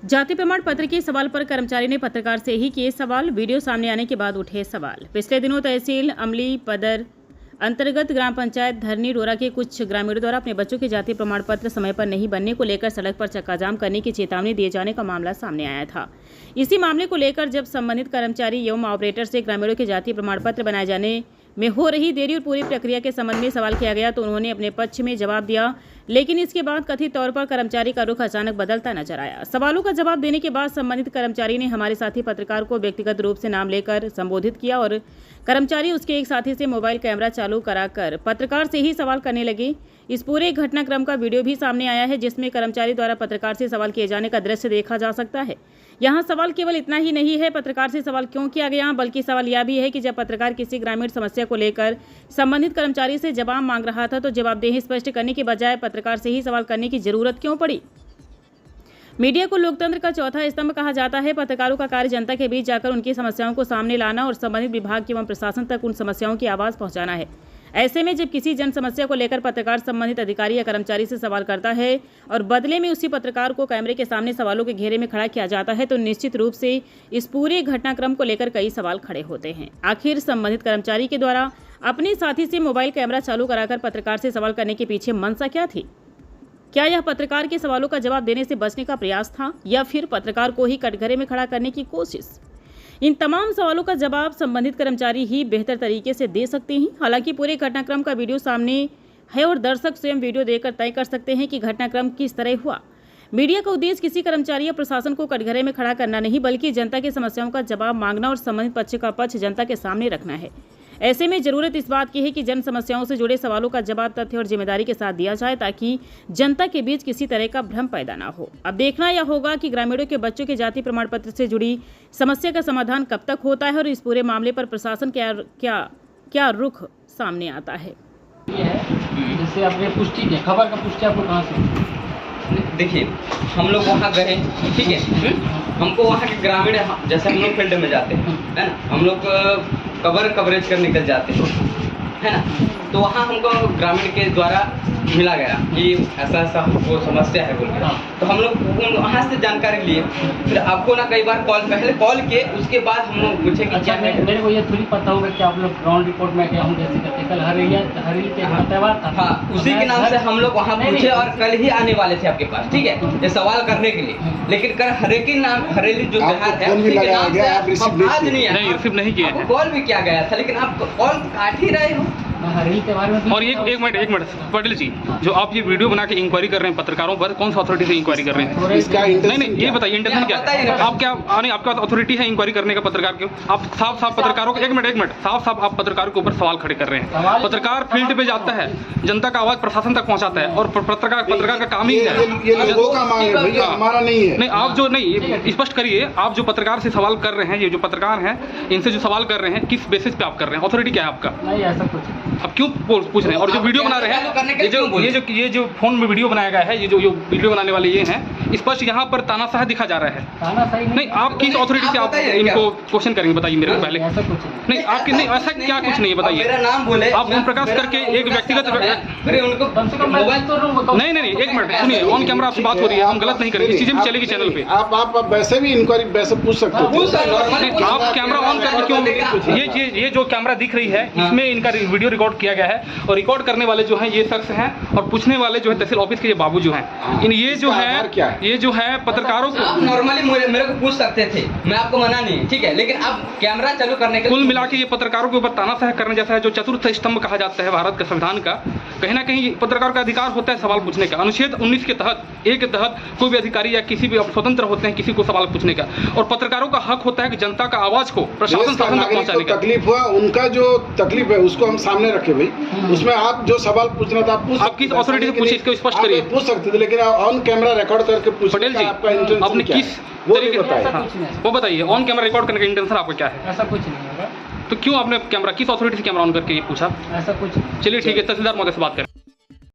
जाति प्रमाण पत्र के सवाल पर कर्मचारी ने पत्रकार से ही किए सवाल। वीडियो सामने आने के बाद उठे सवाल। पिछले दिनों तहसील अमली पदर अंतर्गत ग्राम पंचायत धरनी रोरा के कुछ ग्रामीणों द्वारा अपने बच्चों के जाति प्रमाण पत्र समय पर नहीं बनने को लेकर सड़क पर चक्काजाम करने की चेतावनी दिए जाने का मामला सामने आया था। इसी मामले को लेकर जब संबंधित कर्मचारी एवं ऑपरेटर से ग्रामीणों के जाति प्रमाण पत्र बनाए जाने में हो रही देरी और पूरी प्रक्रिया के संबंध में सवाल किया गया तो उन्होंने अपने पक्ष में जवाब दिया, लेकिन इसके बाद कथित तौर पर कर्मचारी का रुख अचानक बदलता नजर आया। सवालों का जवाब देने के बाद संबंधित कर्मचारी ने हमारे साथी पत्रकार को व्यक्तिगत रूप से नाम लेकर संबोधित किया और कर्मचारी उसके एक साथी से मोबाइल कैमरा चालू कराकर पत्रकार से ही सवाल करने लगे। इस पूरे घटनाक्रम का वीडियो भी सामने आया है, जिसमें कर्मचारी द्वारा पत्रकार से सवाल किए जाने का दृश्य देखा जा सकता है। यहाँ सवाल केवल इतना ही नहीं है पत्रकार से सवाल क्यों किया गया, बल्कि सवाल यह भी है कि जब पत्रकार किसी ग्रामीण समस्या को लेकर संबंधित कर्मचारी से जवाब मांग रहा था तो जवाबदेही स्पष्ट करने के बजाय पत्रकार से ही सवाल करने की जरूरत क्यों पड़ी। मीडिया को लोकतंत्र का चौथा स्तंभ कहा जाता है। पत्रकारों का कार्य जनता के बीच जाकर उनकी समस्याओं को सामने लाना और संबंधित विभाग एवं प्रशासन तक उन समस्याओं की आवाज पहुंचाना है। ऐसे में जब किसी जन समस्या को लेकर पत्रकार संबंधित अधिकारी या कर्मचारी से सवाल करता है और बदले में उसी पत्रकार को कैमरे के सामने सवालों के घेरे में खड़ा किया जाता है तो निश्चित रूप से इस पूरे घटनाक्रम को लेकर कई सवाल खड़े होते हैं। आखिर संबंधित कर्मचारी के द्वारा अपने साथी से मोबाइल कैमरा चालू कराकर पत्रकार से सवाल करने के पीछे मंशा क्या थी? क्या यह पत्रकार के सवालों का जवाब देने से बचने का प्रयास था या फिर पत्रकार को ही कटघरे में खड़ा करने की कोशिश? इन तमाम सवालों का जवाब संबंधित कर्मचारी ही बेहतर तरीके से दे सकते हैं। हालांकि पूरे घटनाक्रम का वीडियो सामने है और दर्शक स्वयं वीडियो देखकर तय कर सकते हैं कि घटनाक्रम किस तरह हुआ। मीडिया का उद्देश्य किसी कर्मचारी या प्रशासन को कटघरे में खड़ा करना नहीं, बल्कि जनता की समस्याओं का जवाब मांगना और संबंधित पक्ष का पक्ष जनता के सामने रखना है। ऐसे में जरूरत इस बात की है कि जन समस्याओं से जुड़े सवालों का जवाब तथ्य और जिम्मेदारी के साथ दिया जाए, ताकि जनता के बीच किसी तरह का भ्रम पैदा ना हो। अब देखना यह होगा कि ग्रामीणों के बच्चों के जाति प्रमाण पत्र से जुड़ी समस्या का समाधान कब तक होता है और इस पूरे मामले पर प्रशासन क्या रुख सामने आता है। जैसे आपने पुष्टि की खबर का पुष्टि आपको कहाँ से? देखिए, हम लोग वहाँ गए, ठीक है, हमको वहाँ के ग्रामीण, जैसे हम लोग फील्ड में जाते हैं, है ना, हम लोग कवरेज कर निकल जाते हैं, है ना, तो वहाँ हमको ग्रामीण के द्वारा मिला गया कि ऐसा ऐसा वो समस्या है बोल के। तो हम लोग वहाँ से जानकारी लिए, फिर आपको ना कई बार पहले कॉल किए, उसके बाद हम लोग पूछे कि अच्छा, मेरे को ये थोड़ी पता होगा कि आप लोग ग्राउंड रिपोर्ट में क्या हम जैसे करते कल हरेली के त्यौहार था। हाँ, उसी के नाम से हम लोग वहाँ पूछे और कल ही आने वाले थे आपके पास, ठीक है, ये सवाल करने के लिए। लेकिन कल हरेली जो त्योहार है उसी के नाम से हम आज नहीं किया, कॉल भी किया गया था, लेकिन आप कॉल काट ही रहे हो। और एक मिनट पटेल जी, जो आप ये वीडियो बना के इंक्वायरी कर रहे हैं पत्रकारों पर, कौन सा अथॉरिटी से इंक्वायरी कर रहे हैं? नहीं, ये बताइए इंटेंशन क्या है? आप क्या आपका अथॉरिटी है इंक्वायरी करने का पत्रकार के? आप साफ पत्रकारों को एक मिनट साफ आप पत्रकारों के ऊपर सवाल खड़े कर रहे हैं। पत्रकार फील्ड पे जाता है, जनता का आवाज प्रशासन तक पहुंचाता है और पत्रकार का काम ही है। नहीं, आप जो नहीं स्पष्ट करिए, आप जो पत्रकार से सवाल कर रहे हैं, ये जो पत्रकार हैं इनसे जो सवाल कर रहे हैं, किस बेसिस पे आप कर रहे हैं? अथॉरिटी क्या है आपका? नहीं, ऐसा कुछ अब क्यों पूछ रहे हैं? और जो वीडियो बना रहे हैं, ये जो फोन में वीडियो बनाया गया है, ये जो वीडियो बनाने वाले ये हैं, स्पष्ट यहाँ पर तानाशाह दिखा जा रहा है। तानाशाही नहीं, आप किस अथॉरिटी से आप इनको क्वेश्चन करेंगे? बताइए मेरे को पहले। ऐसा कुछ नहीं, आपकी नहीं, ऐसा क्या कुछ नहीं है, बताइए। मेरा नाम बोले, आप ओम प्रकाश करके एक व्यक्तिगत नहीं, एक मिनट सुनिए, ऑन कैमरा आपसे बात हो रही है, हम गलत नहीं करेंगे, इस चीजें भी चलेगी चैनल पे। आप वैसे भी इंक्वायरी वैसे पूछ सकते हो। आप कैमरा ऑन करके क्यों? ये जो कैमरा दिख रही है इसमें इनका वीडियो रिकॉर्ड किया गया है और रिकॉर्ड करने वाले जो हैं ये शख्स हैं और पूछने वाले जो है तहसील ऑफिस के ये बाबू जो हैं, ये जो है पत्रकारों को आप नॉर्मली मेरे को पूछ सकते थे, मैं आपको मना नहीं, ठीक है, लेकिन अब कैमरा चालू करने के कुल मिला के ये पत्रकारों के ऊपर तानाशाह करने जैसा है, जो चतुर्थ स्तंभ कहा जाता है भारत के संविधान का। कहीं ना कहीं पत्रकार का अधिकार होता है सवाल पूछने का। अनुच्छेद 19 के तहत कोई भी अधिकारी या किसी भी स्वतंत्र होते हैं किसी को सवाल पूछने का, और पत्रकारों का हक होता है कि जनता का आवाज को प्रशासन तक पहुंचाने का। तकलीफ हुआ, उनका जो तकलीफ है उसको हम सामने रखे भाई, उसमें आप जो सवाल पूछना था आप किस अथॉरिटी से पूछे इसको स्पष्ट करिए। पूछ सकते थे, लेकिन ऑन कैमरा रिकॉर्ड करके पूछ। पटेल जी, आपने किस तरीके वो बताइए, ऑन कैमरा रिकॉर्ड करने का इंटेंशन आपका क्या है? ऐसा कुछ नहीं होगा। तो क्यों आपने कैमरा किस अथॉरिटी से कैमरा ऑन करके ये पूछा? ऐसा कुछ। चलिए ठीक है, तहसीलदार महोदय से बात करें।